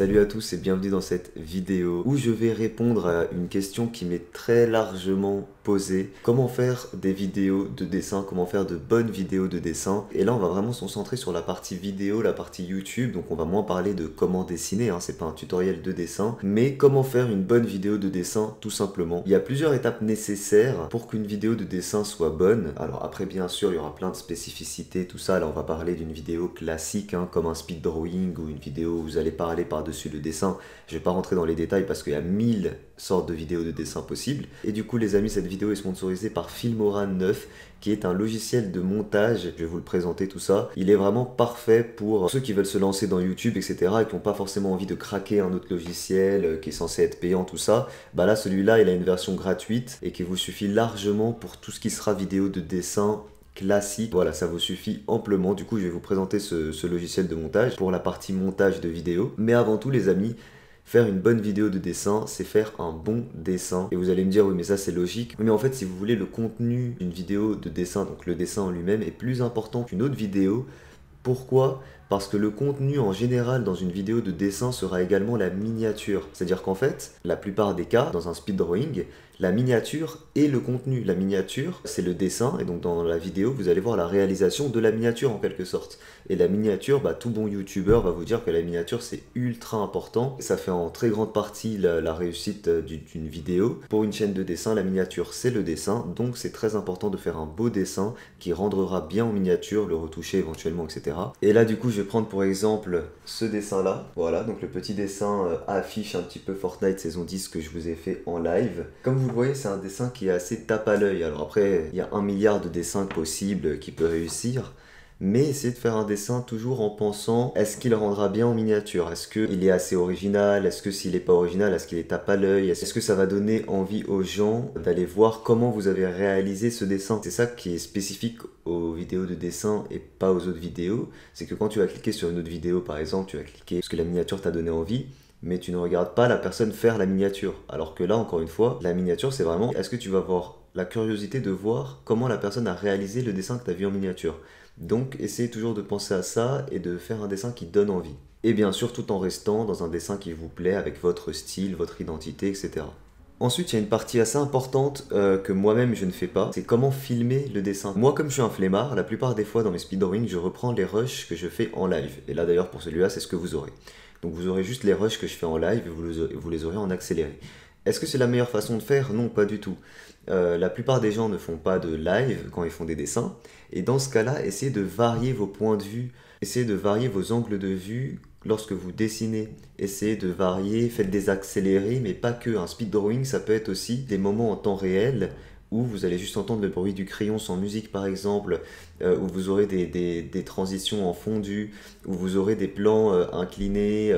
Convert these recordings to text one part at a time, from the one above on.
Salut à tous et bienvenue dans cette vidéo où je vais répondre à une question qui m'est très largement posée. Comment faire des vidéos de dessin, comment faire de bonnes vidéos de dessin. Et là on va vraiment se concentrer sur la partie vidéo, la partie YouTube, donc on va moins parler de comment dessiner, c'est pas un tutoriel de dessin, mais comment faire une bonne vidéo de dessin tout simplement. Il y a plusieurs étapes nécessaires pour qu'une vidéo de dessin soit bonne. Alors après bien sûr il y aura plein de spécificités, tout ça, là on va parler d'une vidéo classique comme un speed drawing ou une vidéo où vous allez parler par-dessus le dessin. Je vais pas rentrer dans les détails parce qu'il y a 1000 sortes de vidéos de dessin possibles. Et du coup les amis, cette vidéo est sponsorisée par Filmora 9 qui est un logiciel de montage. Je vais vous le présenter tout ça. Il est vraiment parfait pour ceux qui veulent se lancer dans YouTube, etc. et qui n'ont pas forcément envie de craquer un autre logiciel qui est censé être payant, tout ça. Bah là, celui-là, il a une version gratuite et qui vous suffit largement pour tout ce qui sera vidéo de dessin classique. Voilà, ça vous suffit amplement. Du coup, je vais vous présenter ce logiciel de montage pour la partie montage de vidéo. Mais avant tout, les amis, faire une bonne vidéo de dessin, c'est faire un bon dessin. Et vous allez me dire, oui, mais ça c'est logique. Mais en fait, si vous voulez, le contenu d'une vidéo de dessin, donc le dessin en lui-même, est plus important qu'une autre vidéo. Pourquoi? Parce que le contenu en général dans une vidéo de dessin sera également la miniature. C'est-à-dire qu'en fait, la plupart des cas, dans un speed drawing, la miniature est le contenu. La miniature, c'est le dessin, et donc dans la vidéo, vous allez voir la réalisation de la miniature en quelque sorte. Et la miniature, tout bon youtubeur va vous dire que la miniature c'est ultra important. Ça fait en très grande partie la réussite d'une vidéo. Pour une chaîne de dessin, la miniature c'est le dessin, donc c'est très important de faire un beau dessin qui rendra bien en miniature, le retoucher éventuellement, etc. Et là du coup je vais prendre pour exemple ce dessin là, voilà, donc le petit dessin affiche un petit peu Fortnite saison 10 que je vous ai fait en live. Comme vous le voyez, c'est un dessin qui est assez tape à l'œil. Alors après, il y a 1 milliard de dessins possibles qui peuvent réussir, mais essayez de faire un dessin toujours en pensant, est-ce qu'il rendra bien en miniature? Est-ce qu'il est assez original? Est-ce que s'il n'est pas original, est-ce qu'il est tape à l'œil? Est-ce que ça va donner envie aux gens d'aller voir comment vous avez réalisé ce dessin? C'est ça qui est spécifique aux vidéos de dessin et pas aux autres vidéos. C'est que quand tu vas cliquer sur une autre vidéo, par exemple, tu vas cliquer parce que la miniature t'a donné envie, mais tu ne regardes pas la personne faire la miniature. Alors que là, encore une fois, la miniature, c'est vraiment, est-ce que tu vas avoir la curiosité de voir comment la personne a réalisé le dessin que tu as vu en miniature? Donc, essayez toujours de penser à ça et de faire un dessin qui donne envie. Et bien sûr, tout en restant dans un dessin qui vous plaît, avec votre style, votre identité, etc. Ensuite, il y a une partie assez importante que moi-même je ne fais pas, c'est comment filmer le dessin. Moi, comme je suis un flemmard, la plupart des fois dans mes speed drawings, je reprends les rushs que je fais en live. Et là d'ailleurs, pour celui-là, c'est ce que vous aurez. Donc vous aurez juste les rushs que je fais en live et vous les aurez en accéléré. Est-ce que c'est la meilleure façon de faire? Non, pas du tout. La plupart des gens ne font pas de live quand ils font des dessins. Et dans ce cas-là, essayez de varier vos points de vue, essayez de varier vos angles de vue lorsque vous dessinez. Essayez de varier, faites des accélérés, mais pas que. Un speed drawing, ça peut être aussi des moments en temps réel où vous allez juste entendre le bruit du crayon sans musique par exemple, où vous aurez des transitions en fondu, où vous aurez des plans inclinés,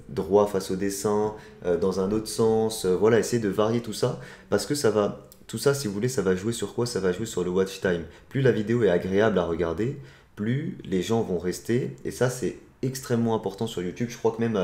droit face au dessin, dans un autre sens. Voilà, essayez de varier tout ça, parce que ça va, tout ça si vous voulez, ça va jouer sur quoi? Ça va jouer sur le watch time. Plus la vidéo est agréable à regarder, plus les gens vont rester, et ça c'est extrêmement important sur YouTube. Je crois que même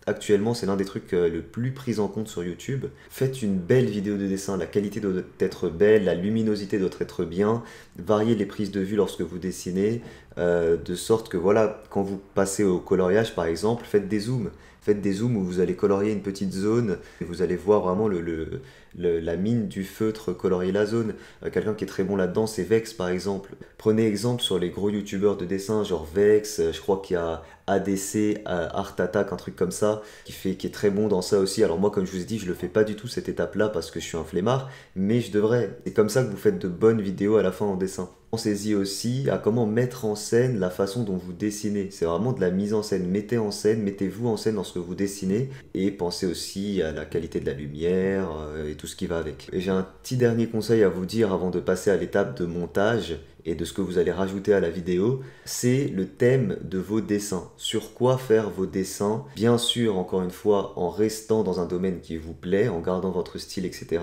actuellement c'est l'un des trucs le plus pris en compte sur YouTube. Faites une belle vidéo de dessin, la qualité doit être belle, la luminosité doit être bien, variez les prises de vue lorsque vous dessinez, de sorte que voilà, quand vous passez au coloriage par exemple, faites des zooms. Faites des zooms où vous allez colorier une petite zone et vous allez voir vraiment la mine du feutre colorier la zone. Quelqu'un qui est très bon là-dedans, c'est Vex par exemple. Prenez exemple sur les gros youtubeurs de dessin, genre Vex, je crois qu'il y a ADC, Art Attack, un truc comme ça, qui est très bon dans ça aussi. Alors moi, comme je vous ai dit, je le fais pas du tout cette étape-là parce que je suis un flemmard, mais je devrais. C'est comme ça que vous faites de bonnes vidéos à la fin en dessin. Pensez-y aussi à comment mettre en scène la façon dont vous dessinez. C'est vraiment de la mise en scène. Mettez en scène, mettez-vous en scène lorsque vous dessinez et pensez aussi à la qualité de la lumière et tout ce qui va avec. Et j'ai un petit dernier conseil à vous dire avant de passer à l'étape de montage et de ce que vous allez rajouter à la vidéo, c'est le thème de vos dessins. Sur quoi faire vos dessins? Bien sûr, encore une fois, en restant dans un domaine qui vous plaît, en gardant votre style, etc.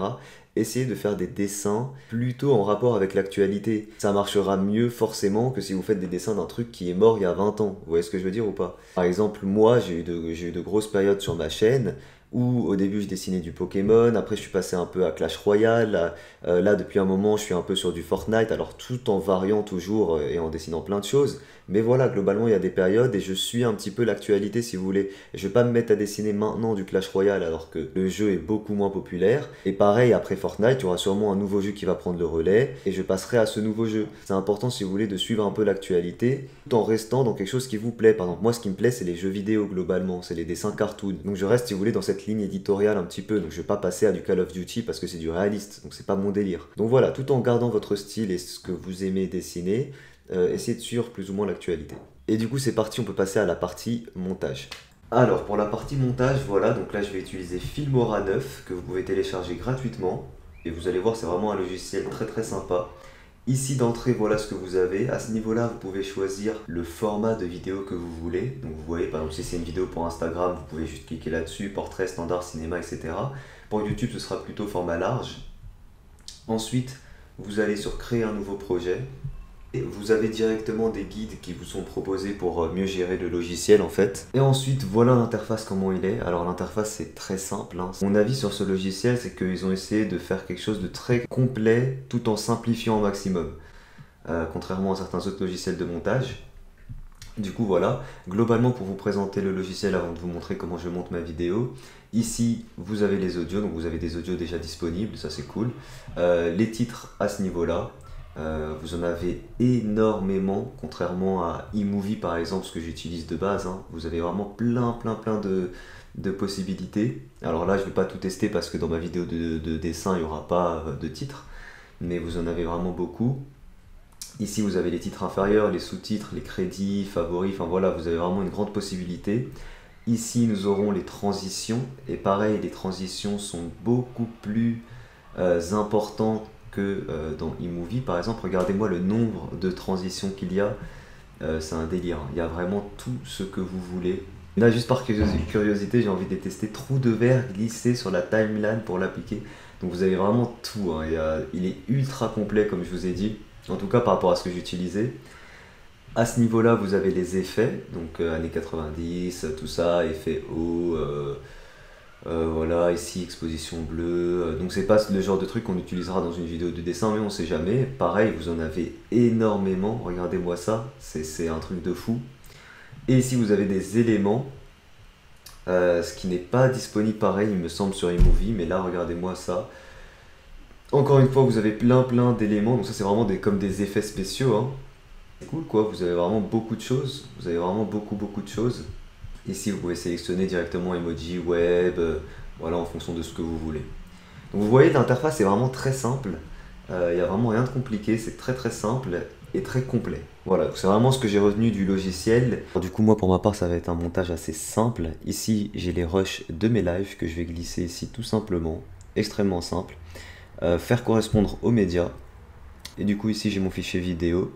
Essayez de faire des dessins plutôt en rapport avec l'actualité. Ça marchera mieux forcément que si vous faites des dessins d'un truc qui est mort il y a 20 ans. Vous voyez ce que je veux dire ou pas? Par exemple, moi, j'ai eu de grosses périodes sur ma chaîne où au début je dessinais du Pokémon, après je suis passé un peu à Clash Royale, là depuis un moment je suis un peu sur du Fortnite, alors tout en variant toujours et en dessinant plein de choses. Mais voilà, globalement il y a des périodes et je suis un petit peu l'actualité si vous voulez. Je vais pas me mettre à dessiner maintenant du Clash Royale alors que le jeu est beaucoup moins populaire. Et pareil, après Fortnite, il y aura sûrement un nouveau jeu qui va prendre le relais et je passerai à ce nouveau jeu. C'est important si vous voulez de suivre un peu l'actualité tout en restant dans quelque chose qui vous plaît. Par exemple, moi ce qui me plaît c'est les jeux vidéo globalement, c'est les dessins cartoon. Donc je reste si vous voulez dans cette ligne éditoriale un petit peu. Donc je vais pas passer à du Call of Duty parce que c'est du réaliste. Donc c'est pas mon délire. Donc voilà, tout en gardant votre style et ce que vous aimez dessiner, essayez de suivre plus ou moins l'actualité. Et du coup c'est parti, on peut passer à la partie montage. Alors pour la partie montage, voilà, donc là je vais utiliser Filmora 9 que vous pouvez télécharger gratuitement. Et vous allez voir, c'est vraiment un logiciel très très sympa. Ici d'entrée, voilà ce que vous avez. À ce niveau-là, vous pouvez choisir le format de vidéo que vous voulez. Donc vous voyez, par exemple, si c'est une vidéo pour Instagram, vous pouvez juste cliquer là-dessus, portrait, standard, cinéma, etc. Pour YouTube, ce sera plutôt format large. Ensuite, vous allez sur créer un nouveau projet. Et vous avez directement des guides qui vous sont proposés pour mieux gérer le logiciel en fait. Et ensuite, voilà l'interface comment il est. Alors l'interface c'est très simple, hein. Mon avis sur ce logiciel c'est qu'ils ont essayé de faire quelque chose de très complet tout en simplifiant au maximum. Contrairement à certains autres logiciels de montage. Du coup voilà, globalement pour vous présenter le logiciel avant de vous montrer comment je monte ma vidéo, ici vous avez les audios, donc vous avez des audios déjà disponibles, ça c'est cool. Les titres à ce niveau-là. Vous en avez énormément, contrairement à eMovie par exemple, ce que j'utilise de base, hein. Vous avez vraiment plein de possibilités. Alors là je vais pas tout tester parce que dans ma vidéo de dessin il n'y aura pas de titres, mais vous en avez vraiment beaucoup. Ici vous avez les titres inférieurs, les sous-titres, les crédits, favoris, enfin voilà, vous avez vraiment une grande possibilité. Ici nous aurons les transitions, et pareil les transitions sont beaucoup plus importantes que dans eMovie par exemple. Regardez-moi le nombre de transitions qu'il y a, c'est un délire, il y a vraiment tout ce que vous voulez. Là juste par curiosité j'ai envie de tester trou de verre glissé sur la timeline pour l'appliquer. Donc vous avez vraiment tout, hein. Il est ultra complet comme je vous ai dit, en tout cas par rapport à ce que j'utilisais. À ce niveau-là, vous avez les effets, donc années 90, tout ça, effet haut, voilà, ici exposition bleue. Donc c'est pas le genre de truc qu'on utilisera dans une vidéo de dessin, mais on sait jamais. Pareil, vous en avez énormément, regardez-moi ça, c'est un truc de fou. Et ici vous avez des éléments, ce qui n'est pas disponible pareil, il me semble, sur eMovie, mais là regardez-moi ça. Encore une fois, vous avez plein d'éléments, donc ça c'est vraiment comme des effets spéciaux, hein. C'est cool quoi, vous avez vraiment beaucoup de choses, vous avez vraiment beaucoup de choses. Ici vous pouvez sélectionner directement emoji, web, voilà en fonction de ce que vous voulez. Donc vous voyez l'interface est vraiment très simple, il n'y a vraiment rien de compliqué, c'est très simple et très complet. Voilà, c'est vraiment ce que j'ai retenu du logiciel. Alors, du coup moi pour ma part ça va être un montage assez simple. Ici j'ai les rushs de mes lives que je vais glisser ici tout simplement, extrêmement simple. Faire correspondre aux médias. Et du coup ici j'ai mon fichier vidéo.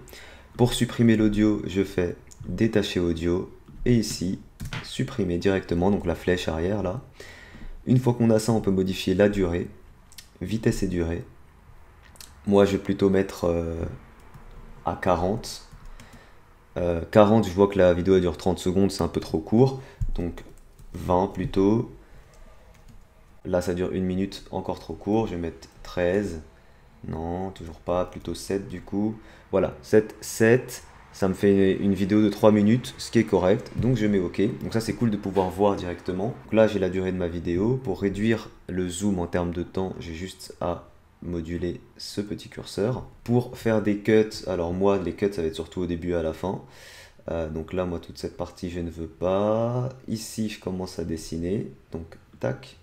Pour supprimer l'audio, je fais détacher audio et ici supprimer directement, donc la flèche arrière là. Une fois qu'on a ça, on peut modifier la durée, vitesse et durée. Moi je vais plutôt mettre à 40. 40, je vois que la vidéo elle dure 30 secondes, c'est un peu trop court, donc 20 plutôt. Là ça dure 1 minute, encore trop court, je vais mettre 13. Non, toujours pas, plutôt 7 du coup. Voilà, 7, ça me fait une vidéo de 3 minutes, ce qui est correct, donc je mets OK. Donc ça c'est cool de pouvoir voir directement. Donc là j'ai la durée de ma vidéo. Pour réduire le zoom en termes de temps, j'ai juste à moduler ce petit curseur. Pour faire des cuts, alors moi les cuts ça va être surtout au début et à la fin. Donc là moi toute cette partie je ne veux pas. Ici je commence à dessiner, donc tac.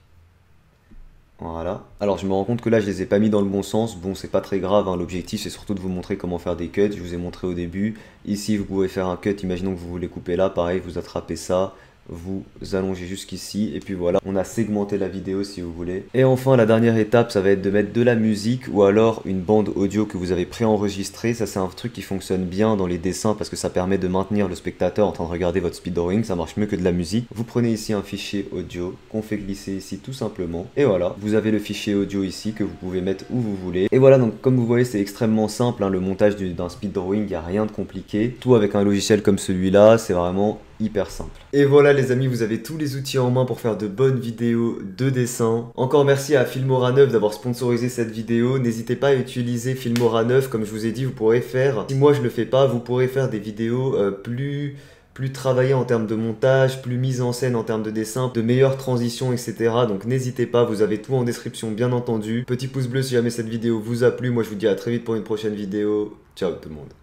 Voilà. Alors je me rends compte que là je les ai pas mis dans le bon sens. Bon c'est pas très grave, hein. L'objectif c'est surtout de vous montrer comment faire des cuts. Je vous ai montré au début. Ici vous pouvez faire un cut, imaginons que vous voulez couper là. Pareil, vous attrapez ça, vous allongez jusqu'ici et puis voilà, on a segmenté la vidéo si vous voulez. Et enfin la dernière étape ça va être de mettre de la musique ou alors une bande audio que vous avez préenregistrée. Ça c'est un truc qui fonctionne bien dans les dessins parce que ça permet de maintenir le spectateur en train de regarder votre speed drawing, ça marche mieux que de la musique. Vous prenez ici un fichier audio qu'on fait glisser ici tout simplement et voilà, vous avez le fichier audio ici que vous pouvez mettre où vous voulez. Et voilà, donc comme vous voyez c'est extrêmement simple, hein, le montage d'un speed drawing, il n'y a rien de compliqué. Tout avec un logiciel comme celui-là, c'est vraiment hyper simple. Et voilà les amis, vous avez tous les outils en main pour faire de bonnes vidéos de dessin. Encore merci à Filmora 9 d'avoir sponsorisé cette vidéo. N'hésitez pas à utiliser Filmora 9, comme je vous ai dit, vous pourrez faire, si moi je le fais pas, vous pourrez faire des vidéos plus travaillées en termes de montage, plus mises en scène en termes de dessin, de meilleures transitions, etc. Donc n'hésitez pas, vous avez tout en description bien entendu. Petit pouce bleu si jamais cette vidéo vous a plu. Moi je vous dis à très vite pour une prochaine vidéo. Ciao tout le monde.